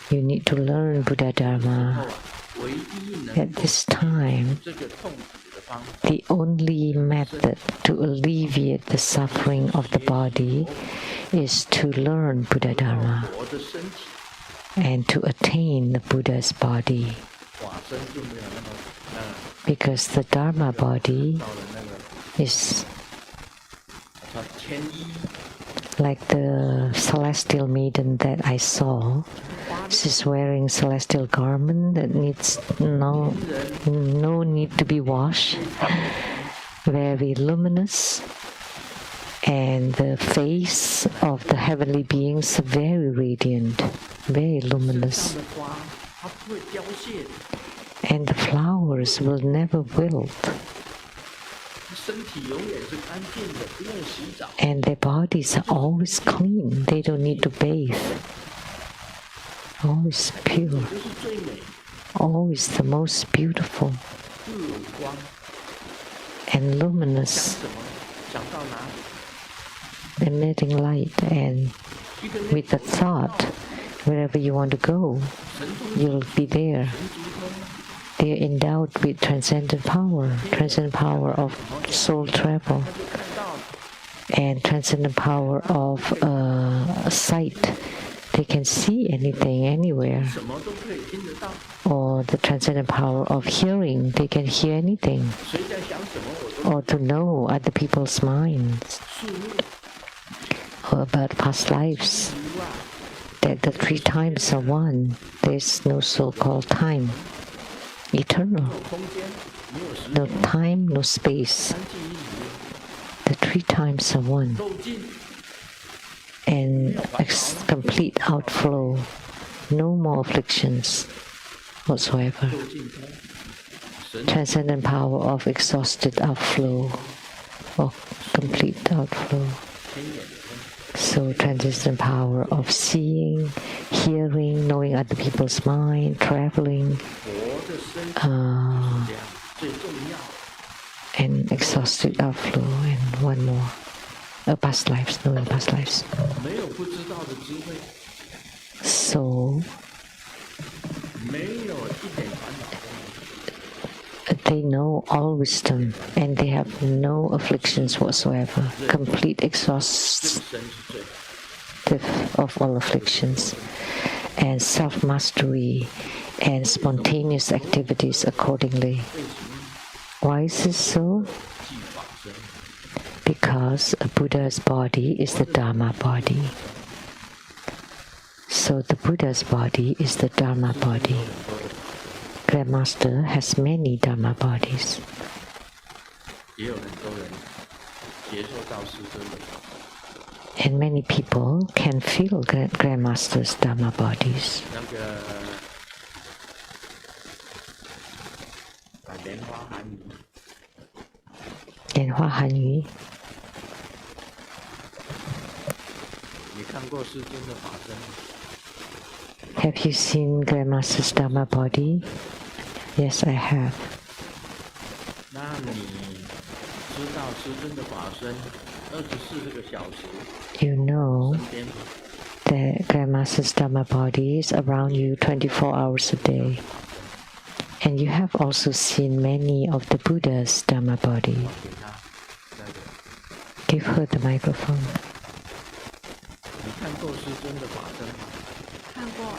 You need to learn Buddha Dharma. 唯一能 At this time, 这个痛苦的方法， the only method to alleviate the suffering of the body is to learn Buddha Dharma 我的身体 and to attain the Buddha's body. 法身就没有那么Because the Dharma body 到了那个 is 叫天衣， like the celestial maiden that I saw. She's wearing celestial garment that needs no need to be washed. Very luminous. And the face of the heavenly beings very radiant, very 上 luminous. 的花它不会凋谢的， And the flowers will never wilt. 身体永远是干净的，不用洗澡。 And their bodies are always clean. They don't need to bathe. Always pure. 就是最美， Always the most beautiful 又有光， and 想 luminous, 什么想到哪里， emitting light. And 一个念 with the thought, wherever you want to go, 神通 you'll be there. 神足通， They are endowed with transcendent power of soul travel, 他就看到了， and transcendent power of sight. They can see anything anywhere. 什么都可以听得到。 Or the transcendent power of hearing. They can hear anything. 谁在想什么，我都 Or to know other people's minds. 树木 Or about past lives. 无啊， That the three times are one. There's no so-called time. Eternal. 空间没有时 No time, no space. 三进一离， The three times are one. 漏尽 And complete outflow. No more afflictions. whatsoever. 究竟通，神 Transcendent power of exhausted outflow or complete outflow. 天眼通， So transcendent power of seeing, hearing, knowing other people's mind, traveling, 佛的身体 uh, 这样最重要。 and exhausted outflow, and one more. Past lives, knowing past lives. 没有不知道的智慧， So 没有一点烦恼都没有。 they know all wisdom and they have no afflictions whatsoever. Complete 这 exhaustive 个身是最好。 of all afflictions, and self-mastery and spontaneous activities accordingly. 为什么 Why is this so? 既法身？ Because a Buddha's body is the Dharma body. So the Buddha's body is the Dharma body. Grandmaster has many Dharma bodies. 也有很多人接受到师尊的法， And many people can feel Grandmaster's Dharma bodies. 那个莲花含语，莲花含语，你看过师尊的法身吗？ Have you seen Grandmaster's Dharma body? Yes, I have. 那你知道师尊的法身24个小时 You know 身边 that Grandmaster's Dharma body is around you 24 hours a day. And you have also seen many of the Buddha's Dharma body. 给他那个， Give her the microphone. 你看过师尊的法身吗？看过，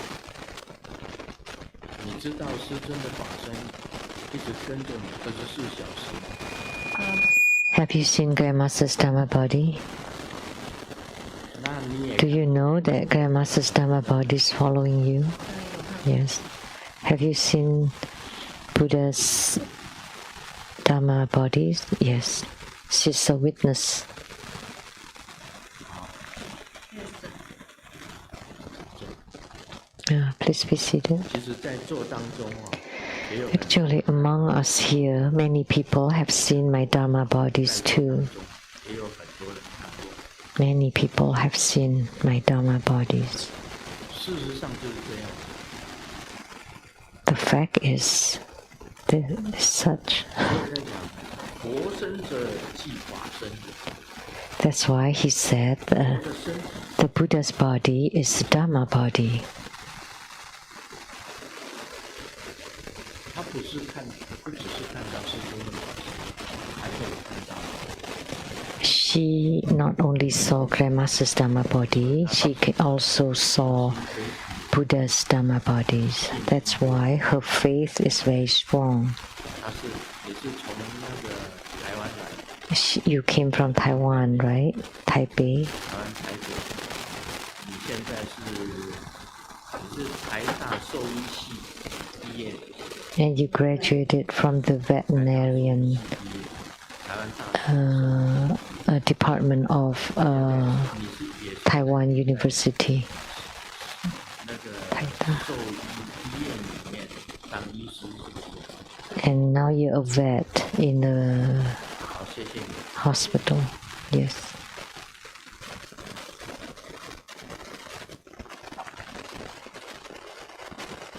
你知道师尊的法身一直跟着你24小时吗？ Have you seen Grandmaster's Dharma body? 那你也 Do you know that Grandmaster's Dharma body is following you? Yes. Have you seen Buddha's Dharma bodies? Yes. She's a witness. Please be seated. 其实在座当中也有 Actually, among us here, many people have seen my Dharma bodies too. 也有很多人看过。 Many people have seen my Dharma bodies. 事实上就是这样。 The fact is such. 所以在讲佛身者即法身， That's why he said 佛的身体 the Buddha's body is the Dharma body. 他不只是看到师尊的法身，还可以看到 She not only saw Grandmaster's Dharma body, she also saw Buddha's Dharma bodies. That's why her faith is very strong. 他也是从那个台湾来， You came from Taiwan, right? Taipei. 台湾台北。你现在你是台大兽医系毕业的， And you graduated from the veterinarian 台湾大学 department of 你也是 Taiwan University. 那个台大。兽医院里面当医师， And now you're a vet in a 好，谢谢你。 hospital. Yes.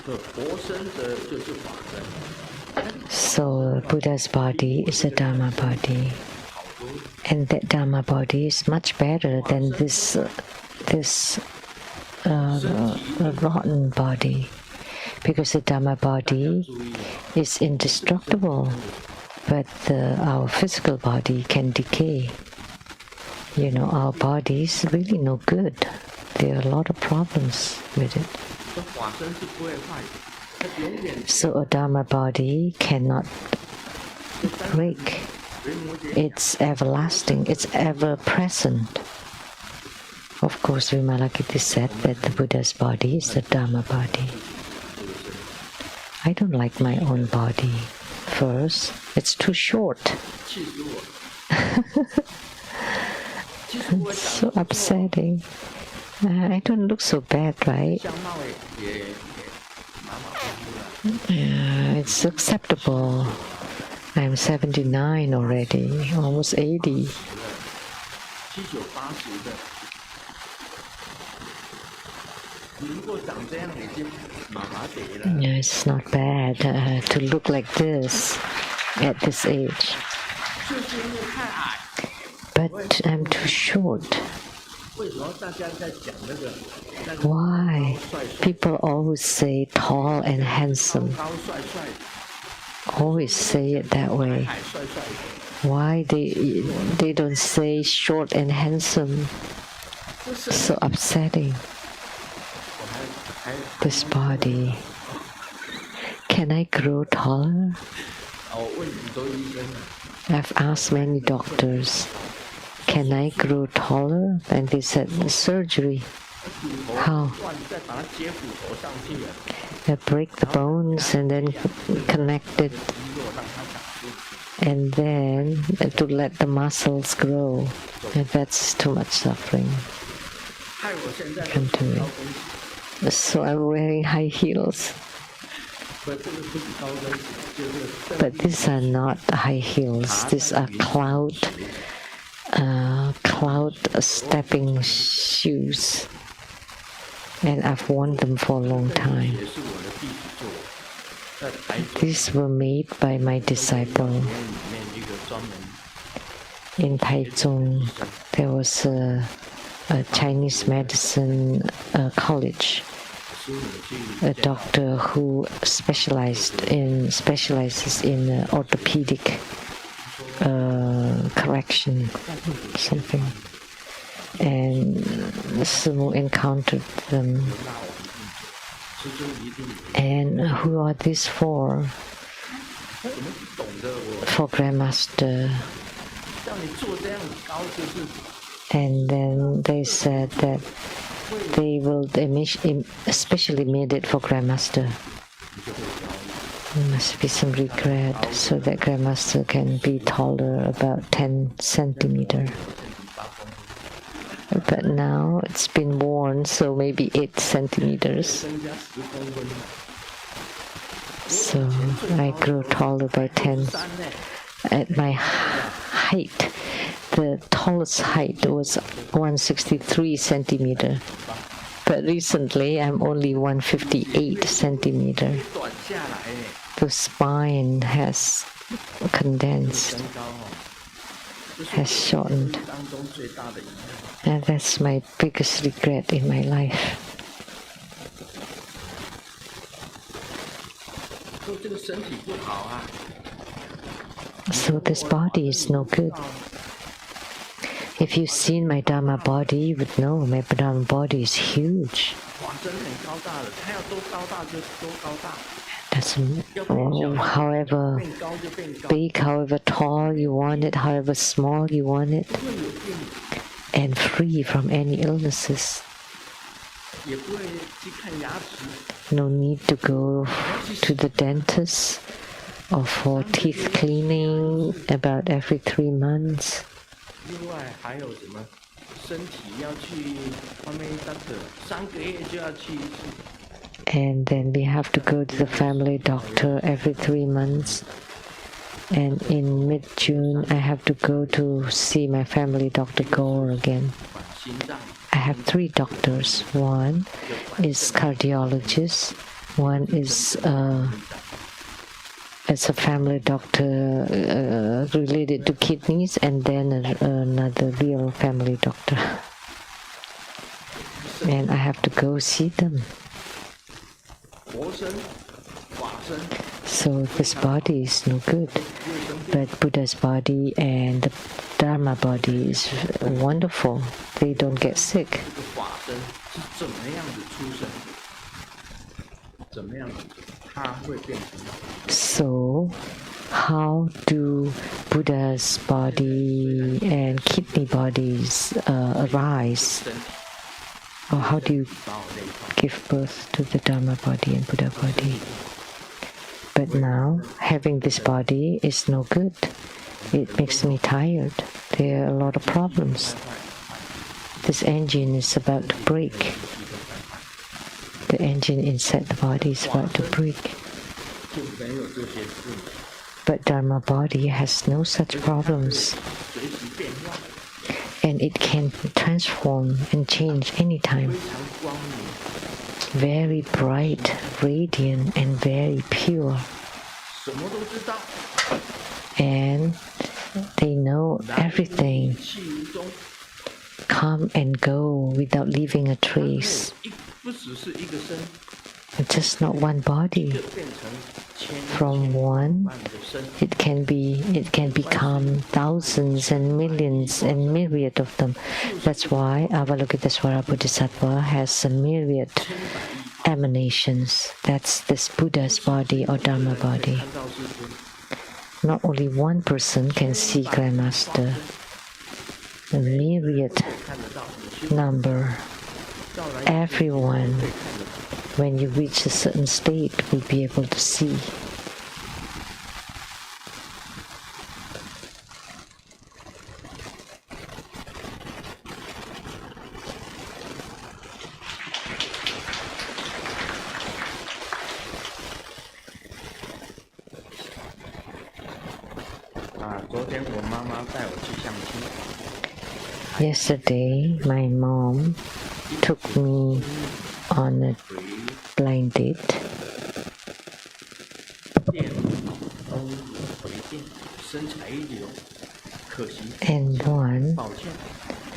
这佛身者就是法身， So Buddha's body is a Dharma body. 好多 And that Dharma body is much better than this rotten body. Because the Dharma body 注意了， is indestructible, but our physical body can decay. You know, our body is really no good. There are a lot of problems with it. 这法身是不会坏的，它永远 So a Dharma body cannot break. It's everlasting. It's ever present. Of course, Vimalakirti said that the Buddha's body is the Dharma body. I don't like my own body. First, it's too short. 气死我。其实我 It's 长 so upsetting. I don't look so bad, right? 相貌也马马虎虎的。It's acceptable. I'm 79 already, almost 80. 79、80的，你如果长这样已经麻麻地了。Yeah, it's not bad to look like this at this age. 就是因为太矮。 But I'm too short. 为什么大家在讲那个？ Why? People always say tall and handsome. 高帅帅， Always say it that way. 矮帅帅的。 Why they don't say short and handsome? So upsetting. This body. Can I grow taller? 我问很多医生啊， I've asked many doctors, can I grow taller? And they said, surgery. 骨头 How? 断，再把它接骨头上去了， They break the bones and then connect it, 肌肉让它长出。 and then to let the muscles grow. And that's too much suffering. 害我现在 Come to me. 高跟鞋， So I'm wearing high heels. 不，这个不是高跟鞋，就是 But these are not high heels. These are cloud stepping shoes. And I've worn them for a long time. 也是我的弟子做的，在台中 These were made by my disciple. 里面一个专门 In Taichung, there was a Chinese medicine college. 师母去 A doctor who specializes in orthopedic correction, something. And Sumu encountered them. 师兄一定 And who are these for? 怎么懂得我 For Grandmaster. 叫你做这样高，就是 And then they said that they will especially made it for Grandmaster. There must be some regret so that Grandmaster can be taller about 10 centimeter. But now it's been worn, so maybe 8 centimeters. 增加10公分。 So I grew taller by 10. At my height, the tallest height was 163 centimeter. But recently I'm only 158 centimeter. 短下来呢， The spine has condensed, 身高哦，这是 has shortened. 当中最大的遗憾。 And that's my biggest regret in my life. 说这个身体不好啊， So this body is no good. If you've seen my Dharma body, you would know my Dharma body is huge. 哇，真的很高大了，他要多高大就多高大， That's however 变高就变高， big, however tall you want it, however small you want it, 不会有病， and free from any illnesses. 也不会去看牙齿， No need to go to the dentist or for teeth cleaning about every 3 months. 另外还有什么？身体要去外面3个月就要去一次， And then we have to go to the family doctor every 3 months. And in mid-June, I have to go to see my family doctor Gaur again. 管心脏， I have 3 doctors. One is cardiologist. One is as a family doctor related to kidneys, and then another real family doctor. And I have to go see them. 活身、法身， So this body is no good. But Buddha's body and the Dharma body is wonderful. They don't get sick. 这个法身是怎么样的出生？怎么样的它会变成？ So, how do Buddha's body and kidney bodies arise? 身体 Or how do you 把我那一块 give birth to the Dharma body and Buddha body? But now, having this body is no good. It makes me tired. There are a lot of problems. This engine is about to break. The engine inside the body is about to break. 就没有这些事， But Dharma body has no such problems, 随时变化， and it can transform and change anytime. 非常光明， Very bright, radiant, and very pure. 什么都知道， And they know 来 everything, 去无踪， come and go without leaving a 然后 trace. 不只是一个身， It's just not one body. 就变成千 From one, 万的身， it can become thousands and millions and myriad of them. That's why Avalokitesvara Bodhisattva has a myriad emanations. That's this Buddha's body or Dharma body. 看到世尊， Not only one person can see Grandmaster. A myriad 看得到， number. 到来 Everyone, 会看得到。 when you reach a certain state, will be able to see. Yesterday, my mom took me on a blind date, 电风回电，身材一流，可惜 and one 抱歉，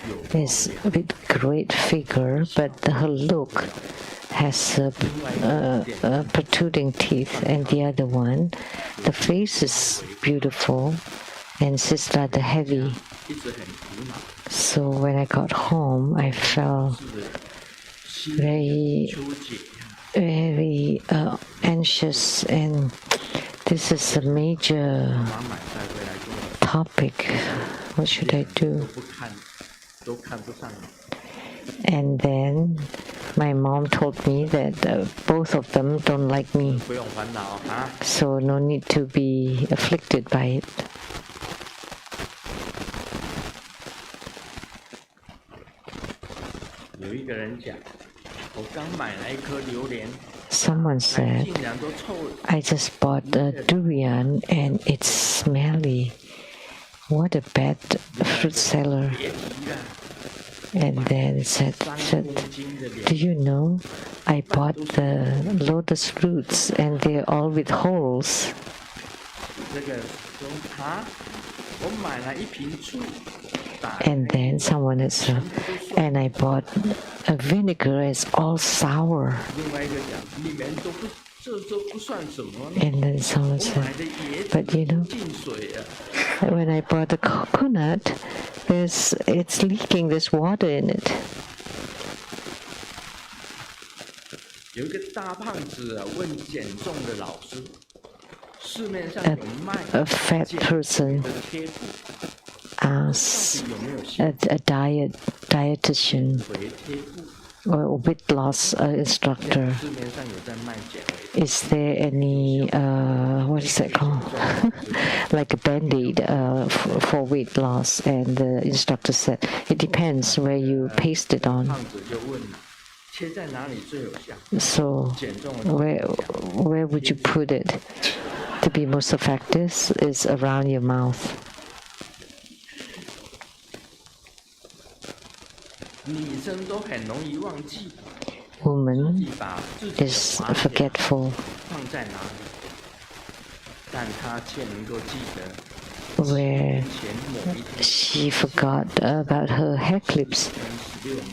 有 is with great figure, but her look has protruding teeth, and the other one, the face is beautiful and it's rather heavy. 一直很苦恼， So when I got home, I felt 心 very 纠结呀。 very anxious, and this is a major 妈买菜回来跟我 topic. What should I 都 do? 不看，都看不上你。 And then my mom told me that both of them don't like me, 不用烦恼啊！ so no need to be afflicted by it. 有一个人讲，我刚买来一颗榴莲， Someone 还 said, 竟然都臭了。 I just bought a durian and it's smelly. What a bad fruit seller. 别提了， And then said, 3公斤的 Do 莲， you know, I bought the lotus roots and they're all with holes. 这个说啊，我买了一瓶醋，打 And then someone had said, and I bought a vinegar, it's all sour. 另外一个讲，里面都不，这都不算什么呢。 And then someone 我 said, 买的椰 but you 子 know, 进水啊， when I bought the coconut, it's leaking, there's water in it. 有一个大胖子啊，问减重的老师，市面上 A, 有卖 a fat 减 person 的贴布， asked 有没有效 a dietitian 回贴布？ or a weight loss instructor, 市面上有在卖减肥， is there any, what is that called? Like a band-aid for weight loss? And the instructor said, it depends where you paste it on. 胖子就问了，贴在哪里最有效？ So 减重的 where would you put it to be most effective is around your mouth. 女生都很容易忘记， Woman 自己把自己的 is 滑点 forgetful 放在哪里，但她却能够记得 where 前某一天 she forgot about her hair clips, 16年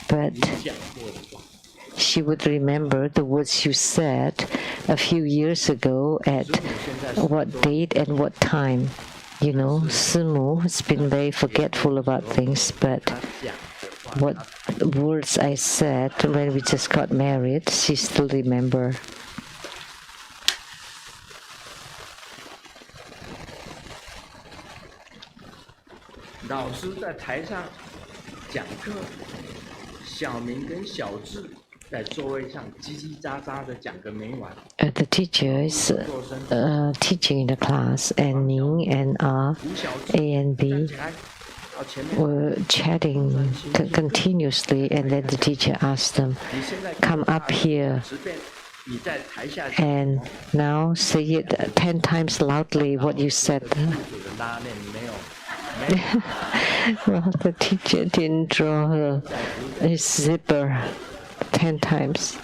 but 你讲过的话。 she would remember the words you said a few years ago at 所以我现在 what date and what time. You know, Simu has been very forgetful about things, but 她讲的话， what words I said when we just got married, she still remember. 老师在台上讲课，小明跟小智在座位上叽叽喳喳的讲个没完。 The teacher is 做身 teaching in the class, and Ning and R, 吴小智 A and 站 B 起来到前面， were chatting continuously, and then the teacher asked them, 你现在 come up here 10遍，你在台下 And now say it 10 times loudly what you said. 主的拉链没有 Well, the teacher didn't draw his zipper 10 times.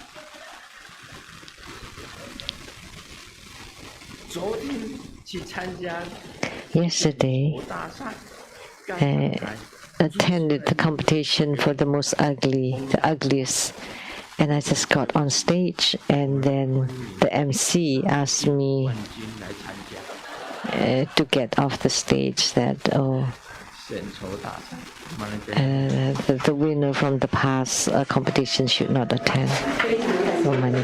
昨天去参加 Yesterday, 大赛， attended the competition for the most ugly, the ugliest. And I just got on stage, and then the MC asked me 冠军来参加 to get off the stage that, 献丑大赛。 the winner from the past competition should not attend. So many